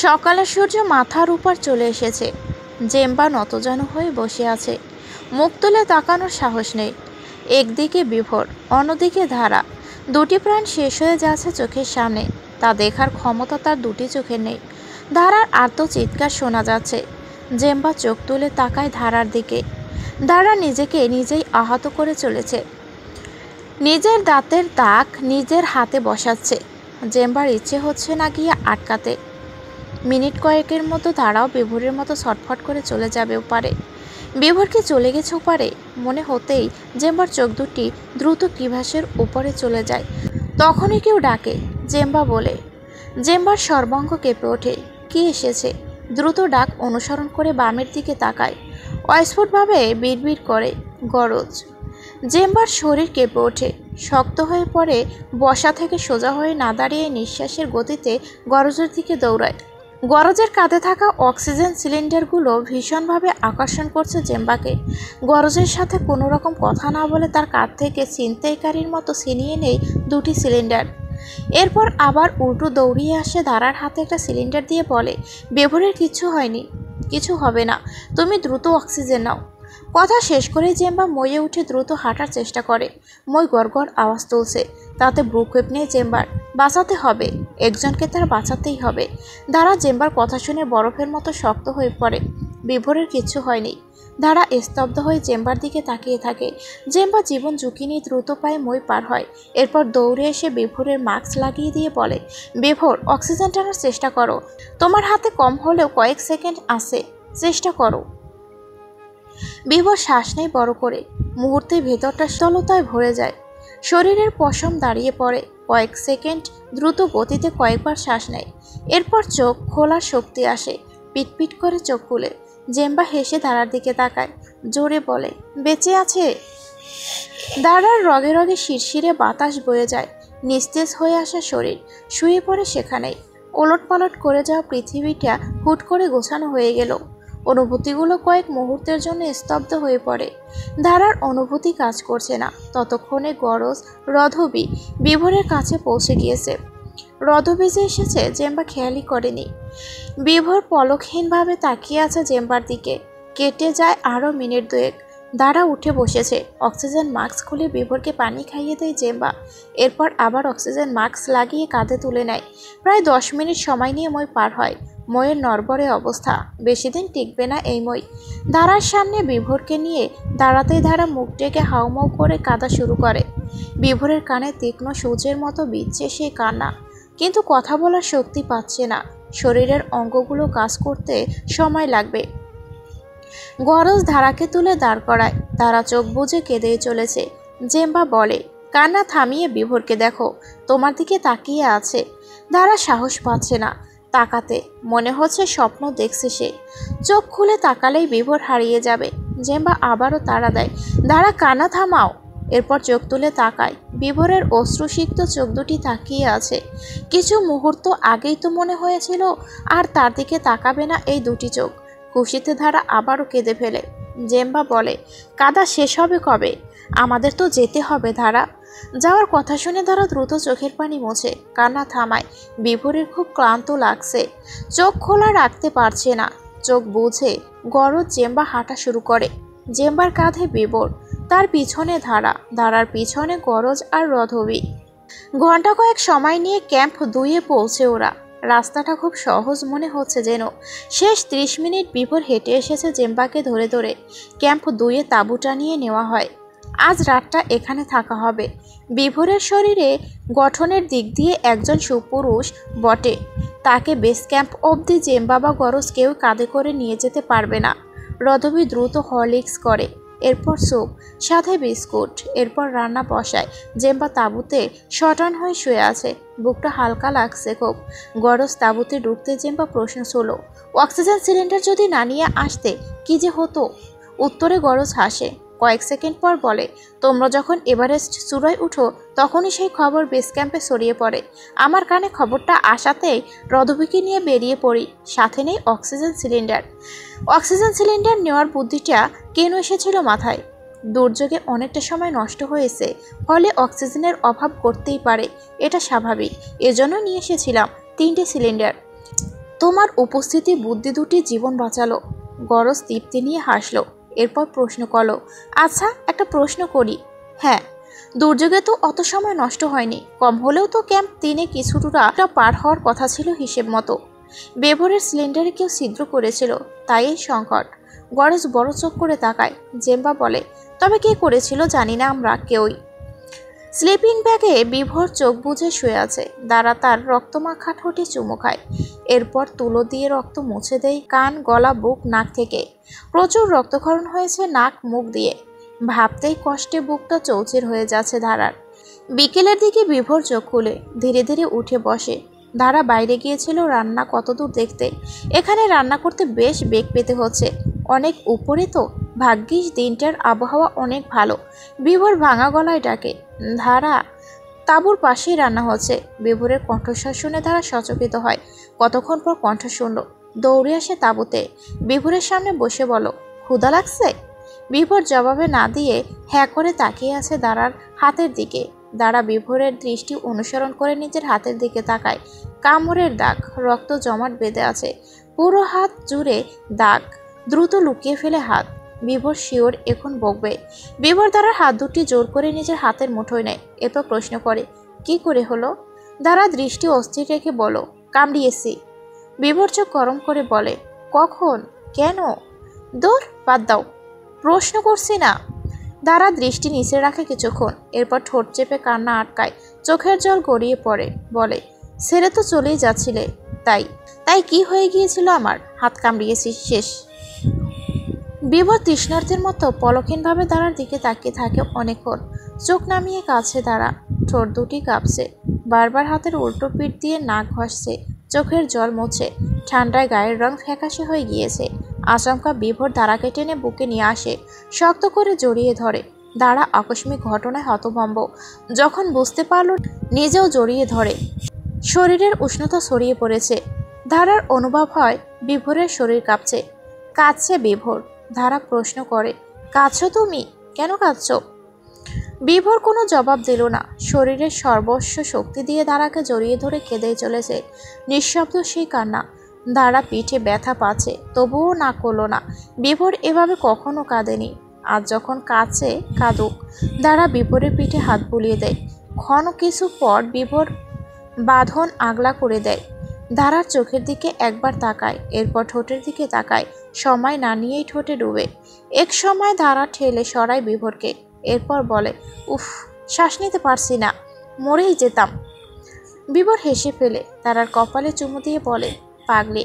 সকালে সূর্য মাথার উপর চলে এসেছে। জেম্বা নতজানু হয়ে বসে আছে, মুখ তুলে তাকানোর সাহস নেই। একদিকে বিভোর, অন্যদিকে ধারা। দুটি প্রাণ শেষ হয়ে যাচ্ছে চোখের সামনে, তা দেখার ক্ষমতা তার দুটি চোখের নেই। ধারার আর্ত চিৎকার শোনা যাচ্ছে। জেম্বা চোখ তুলে তাকায় ধারার দিকে। ধারা নিজেকে নিজেই আহত করে চলেছে, নিজের দাঁতের দাগ নিজের হাতে বসাচ্ছে। জেম্বার ইচ্ছে হচ্ছে না গিয়ে আটকাতে। মিনিট কয়েকের মতো ধারাও বিভোরের মতো ছটফট করে চলে যাবে ওপারে। বিভোরকে চলে গেছে ওপারে মনে হতেই জেম্বার চোখ দুটি দ্রুত কিভাসের উপরে চলে যায়। তখনই কেউ ডাকে, জেম্বা বলে। জেম্বার সর্বাঙ্গ কেঁপে ওঠে। কি এসেছে? দ্রুত ডাক অনুসরণ করে বামের দিকে তাকায়। অস্ফুটভাবে বিড়বিড় করে, গরজ। জেম্বার শরীর কেঁপে ওঠে, শক্ত হয়ে পড়ে। বসা থেকে সোজা হয়ে না দাঁড়িয়ে নিঃশ্বাসের গতিতে গরজের দিকে দৌড়ায়। গরজের কাঁধে থাকা অক্সিজেন সিলিন্ডারগুলো ভীষণভাবে আকর্ষণ করছে জেম্বাকে। গরজের সাথে কোনো রকম কথা না বলে তার কাঁধ থেকে ছিনতাইকারীর মতো ছিনিয়ে নেয় দুটি সিলিন্ডার। এরপর আবার উল্টো দৌড়িয়ে আসে ধারার হাতে একটা সিলিন্ডার দিয়ে বলে, বিভোরের কিচ্ছু হয়নি, কিছু হবে না, তুমি দ্রুত অক্সিজেন নাও। কথা শেষ করে জেম্বা মইয়ে উঠে দ্রুত হাঁটার চেষ্টা করে। মই গড়গড় আওয়াজ তুলছে, তাতে ব্রুকোয়েপ নেই জেম্বার। বাঁচাতে হবে, একজনকে তার বাঁচাতেই হবে। ধারা জেম্বার কথা শুনে বরফের মতো শক্ত হয়ে পড়ে। বিভোরের কিচ্ছু হয়নি। ধারা স্তব্ধ হয়ে জেম্বার দিকে তাকিয়ে থাকে। জেম্বা জীবন ঝুঁকি নিয়ে দ্রুত পায়ে মই পার হয়। এরপর দৌড়ে এসে বিভোরের মাস্ক লাগিয়ে দিয়ে বলে, বিভোর, অক্সিজেন টানার চেষ্টা করো, তোমার হাতে কম হলেও কয়েক সেকেন্ড আছে, চেষ্টা করো। বিভোর শ্বাস নেই বড় করে। মুহূর্তে ভেতরটা স্থলতায় ভরে যায়, শরীরের পশম দাঁড়িয়ে পড়ে। কয়েক সেকেন্ড দ্রুত গতিতে কয়েকবার শ্বাস নেয়। এরপর চোখ খোলার শক্তি আসে, পিটপিট করে চোখ খুলে। জেম্বা হেসে ধারার দিকে তাকায়, জোরে বলে, বেঁচে আছে? ধারার রগে রগে শিরশিরে বাতাস বয়ে যায়। নিস্তেজ হয়ে আসা শরীর শুয়ে পড়ে সেখানেই। ওলট পালট করে যাওয়া পৃথিবীটা হুট করে গোছানো হয়ে গেল। অনুভূতিগুলো কয়েক মুহূর্তের জন্য স্তব্ধ হয়ে পড়ে। ধারার অনুভূতি কাজ করছে না। ততক্ষণে গরজ রধবী বিভোরের কাছে পৌঁছে গিয়েছে। রধবী যে এসেছে জেম্বা খেয়ালই করেনি। বিভোর পলকহীনভাবে তাকিয়ে আছে জেম্বার দিকে। কেটে যায় আরও মিনিট দুয়েক। ধারা উঠে বসেছে। অক্সিজেন মাস্ক খুলে বিভোরকে পানি খাইয়ে দেয় জেম্বা। এরপর আবার অক্সিজেন মাস্ক লাগিয়ে কাঁধে তুলে নেয়। প্রায় 10 মিনিট সময় নিয়ে মই পার হয়। মইয়ের নড়বড়ে অবস্থা, বেশি দিন টিকবে না এই মই। ধারার সামনে বিভোরকে নিয়ে দাঁড়াতেই ধারা মুখ ডেকে হাউমাউ করে কাঁদা শুরু করে। বিভোরের কানে তীক্ষ্ণ সূচের মতো বিচ্ছে সেই কান্না, কিন্তু কথা বলার শক্তি পাচ্ছে না। শরীরের অঙ্গগুলো কাজ করতে সময় লাগবে। গরজ ধারাকে তুলে দাঁড় করায়। ধারা চোখ বুজে কেঁদেই চলেছে। জেম্বা বলে, কান্না থামিয়ে বিভোরকে দেখো, তোমার দিকে তাকিয়ে আছে। ধারা সাহস পাচ্ছে না তাকাতে, মনে হচ্ছে স্বপ্ন দেখছে সে। চোখ খুলে তাকালেই বিভোর হারিয়ে যাবে। জেম্বা আবারও তাড়া দেয়, ধারা কান্না থামাও। এরপর চোখ তুলে তাকায়। বিভোরের অশ্রুসিক্ত চোখ দুটি তাকিয়ে আছে। কিছু মুহূর্ত আগেই তো মনে হয়েছিল আর তার দিকে তাকাবে না এই দুটি চোখ। খুশিতে ধারা আবারও কেঁদে ফেলে। জেম্বা বলে, কাদা শেষ হবে কবে? আমাদের তো যেতে হবে ধারা। যাওয়ার কথা শুনে ধারা দ্রুত চোখের পানি মোছে, কান্না থামায়। বিভোরের খুব ক্লান্ত লাগছে, চোখ খোলা রাখতে পারছে না। চোখ বুঝে গরজ জেম্বা হাঁটা শুরু করে। জেম্বার কাঁধে বিভোর, তার পিছনে ধারা, ধারার পিছনে গরজ আর রধবী। ঘন্টা কয়েক সময় নিয়ে ক্যাম্প 2-এ পৌঁছে ওরা। রাস্তাটা খুব সহজ মনে হচ্ছে যেন। শেষ 30 মিনিট বিভোর হেঁটে এসেছে জেম্বাকে ধরে ধরে। ক্যাম্প 2-এ তাঁবুটা নিয়ে নেওয়া হয়। আজ রাতটা এখানে থাকা হবে। বিভোরের শরীরে গঠনের দিক দিয়ে একজন সুপুরুষ বটে। তাকে বেস ক্যাম্প অবধি জেম্বা বা গরজ কেউ কাঁধে করে নিয়ে যেতে পারবে না। রধবী দ্রুত হরলিক্স করে, এরপর স্যুপ, সাথে বিস্কুট। এরপর রান্না বসায়। জেম্বা তাঁবুতে শটান হয়ে শুয়ে আছে, বুকটা হালকা লাগছে খুব। গরজ তাঁবুতে ঢুকতে জেম্বা প্রশ্ন ছিল, অক্সিজেন সিলিন্ডার যদি না নিয়ে আসতে কি যে হতো? উত্তরে গরজ হাসে। কয়েক সেকেন্ড পর বলে, তোমরা যখন এভারেস্ট চূড়ায় উঠো তখনই সেই খবর বেস ক্যাম্পে ছড়িয়ে পড়ে। আমার কানে খবরটা আসাতেই রধবীকে নিয়ে বেরিয়ে পড়ি। সাথে নেই অক্সিজেন সিলিন্ডার। অক্সিজেন সিলিন্ডার নেওয়ার বুদ্ধিটা কেন এসেছিল মাথায়? দুর্যোগে অনেকটা সময় নষ্ট হয়েছে, ফলে অক্সিজেনের অভাব করতেই পারে, এটা স্বাভাবিক। এজন্য নিয়ে এসেছিলাম 3টে সিলিন্ডার। তোমার উপস্থিতি বুদ্ধি দুটি জীবন বাঁচালো। গরজ তৃপ্তি নিয়ে হাসলো, এরপর প্রশ্ন করলো, আচ্ছা একটা প্রশ্ন করি। হ্যাঁ। দুর্যোগে তো অত সময় নষ্ট হয়নি, কম হলেও তো ক্যাম্প 3-এ কিছুটা পার হওয়ার কথা ছিল হিসেব মতো। বেভরের সিলিন্ডারে কেউ ছিদ্র করেছিল, তাই এই সংকট। গরজ বড় চোখ করে তাকায়। জেম্বা বলে, তবে কে করেছিল জানি না আমরা কেউই। স্লিপিং ব্যাগে বিভোর চোখ বুজে শুয়ে আছে। দাঁড়া তার রক্তমাখা ঠোঁটে চুমু খায়, এরপর তুলো দিয়ে রক্ত মুছে দেয় কান, গলা, বুক, নাক থেকে। প্রচুর রক্তক্ষরণ হয়েছে নাক মুখ দিয়ে। ভাবতেই কষ্টে বুকটা চৌচির হয়ে যাচ্ছে ধারার। বিকেলের দিকে বিভোর চোখ খুলে ধীরে ধীরে উঠে বসে। ধারা বাইরে গিয়েছিল রান্না কতদূর দেখতে। এখানে রান্না করতে বেশ বেগ পেতে হচ্ছে, অনেক উপরে তো। ভাগ্যিস দিনটার আবহাওয়া অনেক ভালো। বিভোর ভাঙা গলায় ডাকে, ধারা। তাঁবুর পাশেই রান্না হচ্ছে। বিভোরের কণ্ঠস্বর শুনে ধারা সচকিত হয়। কতক্ষণ পর কণ্ঠ শুনল, দৌড়ে আসে তাঁবুতে। বিভোরের সামনে বসে বলো, ক্ষুধা লাগছে? বিভোর জবাবে না দিয়ে হ্যাঁ করে তাকিয়ে আছে দাঁড়ার হাতের দিকে। দাঁড়া বিভোরের দৃষ্টি অনুসরণ করে নিজের হাতের দিকে তাকায়। কামড়ের দাগ, রক্ত জমাট বেঁধে আছে পুরো হাত জুড়ে দাগ। দ্রুত লুকিয়ে ফেলে হাত। বিভোর শিওর এখন বকবে। বিভোর দাঁড়ার হাত দুটি জোর করে নিজের হাতের মুঠোয় নেয়, এরপর প্রশ্ন করে, কি করে হলো? দাঁড়া দৃষ্টি অস্থির রেখে বলো, কামড়িয়েছি। বিভোর চোখ গরম করে বলে, কখন? কেন? দূর বাদ দাও, প্রশ্ন করছি না। দাঁড়া দৃষ্টি নিচে রাখে কিছুক্ষণ, এরপর ঠোঁট চেপে কান্না আটকায়। চোখের জল গড়িয়ে পড়ে। বলে, ছেড়ে তো চলেই যাচ্ছিলে, তাই তাই কি হয়ে গিয়েছিল আমার? হাত কামড়িয়েছি, শেষ। বিভোর তৃষ্ণার্থের মতো পলকহীনভাবে দাঁড়ার দিকে তাকিয়ে থাকে অনেকক্ষণ। চোখ নামিয়ে কাছে দাঁড়া, ঠোঁট দুটি কাঁপছে। বারবার হাতের উল্টো পিঠ দিয়ে নাক ঘষছে, চোখের জল মুছে। ঠান্ডায় গায়ের রং ফ্যাকাশে হয়ে গিয়েছে। আচমকা বিভোর দাঁড়াকে টেনে বুকে নিয়ে আসে, শক্ত করে জড়িয়ে ধরে। দাঁড়া আকস্মিক ঘটনায় হতভম্ব। যখন বুঝতে পারল নিজেও জড়িয়ে ধরে, শরীরের উষ্ণতা ছড়িয়ে পড়েছে। ধারার অনুভব হয় বিভোরের শরীর কাঁপছে। কাঁদছে বিভোর। ধারা প্রশ্ন করে, কাঁদছো তুমি? কেন কাঁদছো? বিভোর কোনো জবাব দিল না। শরীরের সর্বস্ব শক্তি দিয়ে দাঁড়াকে জড়িয়ে ধরে কেঁদেই চলেছে। নিঃশব্দ সেই কান্না। দাঁড়া পিঠে ব্যথা পাচ্ছে, তবুও না করলো না। বিভোর এভাবে কখনো কাঁদেনি, আজ যখন কাঁদছে কাঁদুক। দাঁড়া বিভোরের পিঠে হাত বুলিয়ে দেয়। ক্ষণ কিছু পর বিভোর বাঁধন আগলা করে দেয়। ধারার চোখের দিকে একবার তাকায়, এরপর ঠোঁটের দিকে তাকায়। সময় না নিয়েই ঠোঁটে ডুবে। এক সময় ধারা ঠেলে সরায় বিভোরকে, এরপর বলে, উফ, শ্বাস নিতে পারছি না, মরেই যেতাম। বিভোর হেসে ফেলে ধারার কপালে চুমু দিয়ে বলে, পাগলি।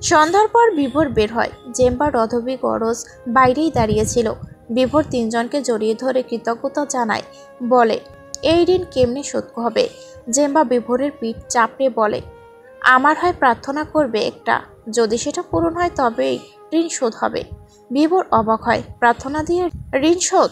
সন্ধ্যার পর বিভোর বের হয়। জেম্বা, রধবী, গরজ বাইরেই দাঁড়িয়েছিল। বিভোর তিনজনকে জড়িয়ে ধরে কৃতজ্ঞতা জানায়, বলে, এই ঋণ কেমনে শোধ হবে? জেম্বা বিভোরের পিঠ চাপড়ে বলে, আমার হয় প্রার্থনা করবে একটা, যদি সেটা পূরণ হয় তবেই ঋণ শোধ হবে। বিভোর অবাক হয়, প্রার্থনা দিয়ে ঋণ শোধ?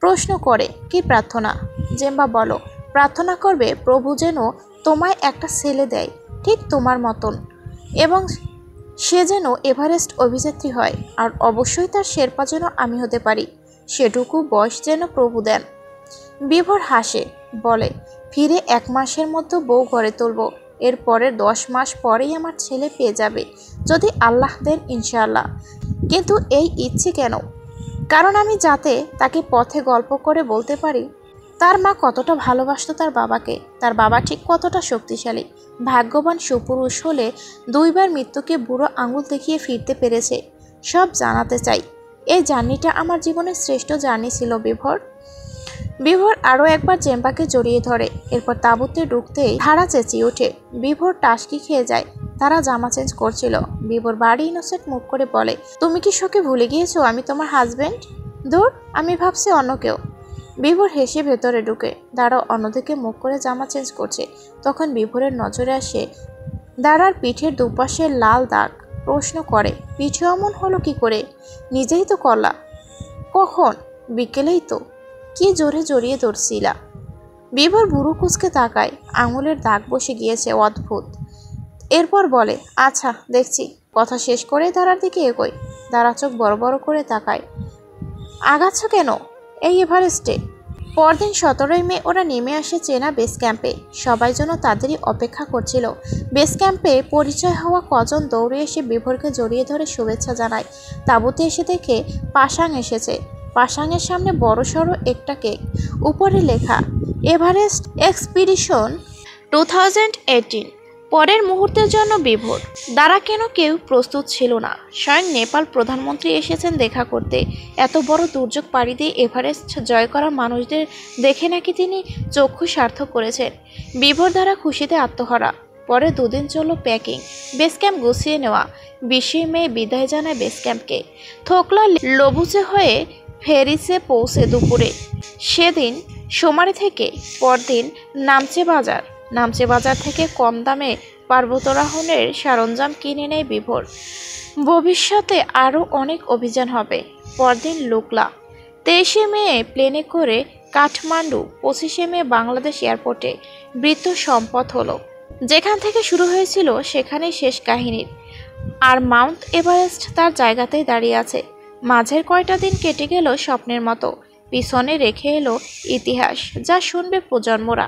প্রশ্ন করে, কি প্রার্থনা? জেম্বা বলো, প্রার্থনা করবে প্রভু যেন তোমায় একটা ছেলে দেয় ঠিক তোমার মতন, এবং সে যেন এভারেস্ট অভিযাত্রী হয়, আর অবশ্যই তার শেরপা যেন আমি হতে পারি, সেটুকু বয়স যেন প্রভু দেন। বিভোর হাসে, বলে, ফিরে 1 মাসের মধ্যে বউ ঘরে তুলব, এর পরের 10 মাস পরেই আমার ছেলে পেয়ে যাবে, যদি আল্লাহ দেন ইনশাআল্লাহ। কিন্তু এই ইচ্ছে কেন? কারণ আমি যাতে তাকে পথে গল্প করে বলতে পারি তার মা কতটা ভালোবাসত তার বাবাকে, তার বাবা ঠিক কতটা শক্তিশালী, ভাগ্যবান সুপুরুষ হলে 2 বার মৃত্যুকে বুড়ো আঙুল দেখিয়ে ফিরতে পেরেছে, সব জানাতে চাই। এই জার্নিটা আমার জীবনের শ্রেষ্ঠ জার্নি ছিল বিভোর। বিভোর আরও একবার জেম্বাকে জড়িয়ে ধরে, এরপর তাঁবুতে ঢুকতেই ধারা চেঁচিয়ে ওঠে। বিভোর টাসকি খেয়ে যায়। তারা জামা চেঞ্জ করছিল। বিভোর বাড়ি ইনোসেন্ট মুখ করে বলে, তুমি কি শোকে ভুলে গিয়েছো আমি তোমার হাজবেন্ড? দূর, আমি ভাবছি অন্য কেউ। বিভোর হেসে ভেতরে ঢুকে। দাঁড়া অন্যদিকে মুখ করে জামা চেঞ্জ করছে। তখন বিভোরের নজরে আসে দাঁড়ার পিঠের দুপাশে লাল দাগ। প্রশ্ন করে, পিঠে অমন হলো কি করে? নিজেই তো করলা। কখন? বিকেলেই তো। কি জোরে জড়িয়ে ধরছিলা? বিভোর বুড়ো কুচকে তাকায়, আঙুলের দাগ বসে গিয়েছে অদ্ভুত। এরপর বলে, আচ্ছা দেখছি। কথা শেষ করে দাঁড়ার দিকে এগোয়। দাঁড়া চোখ বড় বড় করে তাকায়, আগাচ্ছ কেন? এই এভারেস্টে? পরদিন 17 মে ওরা নেমে আসে চেনা বেস ক্যাম্পে। সবাই যেন তাদেরই অপেক্ষা করছিল। বেস ক্যাম্পে পরিচয় হওয়া কজন দৌড়ে এসে বিভোরকে জড়িয়ে ধরে শুভেচ্ছা জানায়। তাঁবুতে এসে দেখে পাশাং এসেছে। পাশাংয়ের সামনে বড়সড় একটা কেক, উপরে লেখা এভারেস্ট এক্সপিডিশন 2018। পরের মুহূর্তের জন্য বিভোর দ্বারা কেন কেউ প্রস্তুত ছিল না। স্বয়ং নেপাল প্রধানমন্ত্রী এসেছেন দেখা করতে। এত বড় দুর্যোগ পাড়ি দিয়ে এভারেস্ট জয় করা মানুষদের দেখে নাকি তিনি চক্ষু সার্থক করেছেন। বিভোর দ্বারা খুশিতে আত্মহারা। পরে দুদিন চলল প্যাকিং, বেস ক্যাম্প গুছিয়ে নেওয়া। 20 মে বিদায় জানায় বেস ক্যাম্পকে। থোকলা লবুচে হয়ে ফেরিসে পৌঁছে দুপুরে। সেদিন সোমারি থেকে পরদিন নামচে বাজার থেকে কম দামে পর্বতারোহণের সরঞ্জাম কিনে নেয় বিভোর। ভবিষ্যতে আরও অনেক অভিযান হবে। পরদিন লুকলা। 23 মে প্লেনে করে কাঠমান্ডু, 25 মে বাংলাদেশ এয়ারপোর্টে বৃত্ত সম্পদ হলো। যেখান থেকে শুরু হয়েছিল সেখানেই শেষ কাহিনীর। আর মাউন্ট এভারেস্ট তার জায়গাতেই দাঁড়িয়ে আছে। মাঝের কয়টা দিন কেটে গেল স্বপ্নের মতো। পিছনে রেখে এলো ইতিহাস, যা শুনবে প্রজন্মরা।